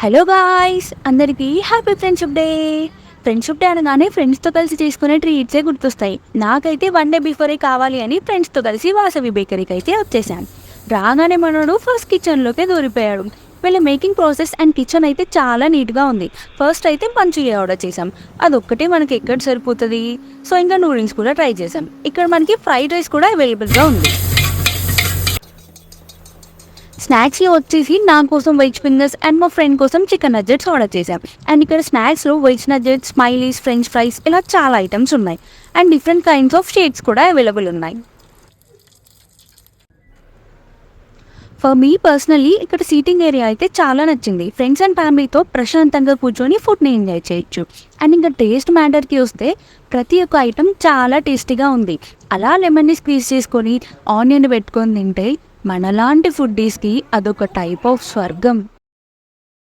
Hello guys, అందరికీ happy friendship day. Friendship day అనగానే ఫ్రెండ్స్తో కలిసి చేసుకునే ట్రీట్సే గుర్తొస్తాయి. నాకైతే 1 డే బిఫోరే కావాలి అని ఫ్రెండ్స్తో కలిసి వాసవి బేకరీకి అయితే వచ్చేసాను. రాగానే మనోడు ఫస్ట్ కిచెన్లోకే దూరిపోయాడు. వీళ్ళ మేకింగ్ ప్రాసెస్ అండ్ కిచెన్ అయితే చాలా నీట్గా ఉంది. ఫస్ట్ అయితే మంచూరియా ఆర్డర్ చేసాం. అదొక్కటే మనకి ఎక్కడ సరిపోతుంది, సో ఇంకా నూడిల్స్ కూడా ట్రై చేసాం. ఇక్కడ మనకి ఫ్రైడ్ రైస్ కూడా అవైలబుల్గా ఉంది. స్నాక్స్లో వచ్చేసి నా కోసం వెజ్ ఫింగర్స్ అండ్ మా ఫ్రెండ్ కోసం చికెన్ నగ్గెట్స్ ఆర్డర్ చేశాం. అండ్ ఇక్కడ స్నాక్స్లో veg nuggets, smileys, french fries ఇలా చాలా ఐటమ్స్ ఉన్నాయి. And different kinds of shakes కూడా అవైలబుల్ ఉన్నాయి. ఫర్ మీ పర్సనలీ ఇక్కడ సీటింగ్ ఏరియా అయితే చాలా నచ్చింది. ఫ్రెండ్స్ అండ్ ఫ్యామిలీతో ప్రశాంతంగా కూర్చొని ఫుడ్ని ఎంజాయ్ చేయొచ్చు. అండ్ ఇంకా టేస్ట్ మ్యాటర్కి వస్తే ప్రతి ఒక్క ఐటమ్ చాలా టేస్టీగా ఉంది. అలా లెమన్ని స్క్వీజ్ చేసుకొని ఆనియన్ పెట్టుకొని తింటే మనలాంటి ఫుడ్డీస్కి అదొక టైప్ ఆఫ్ స్వర్గం.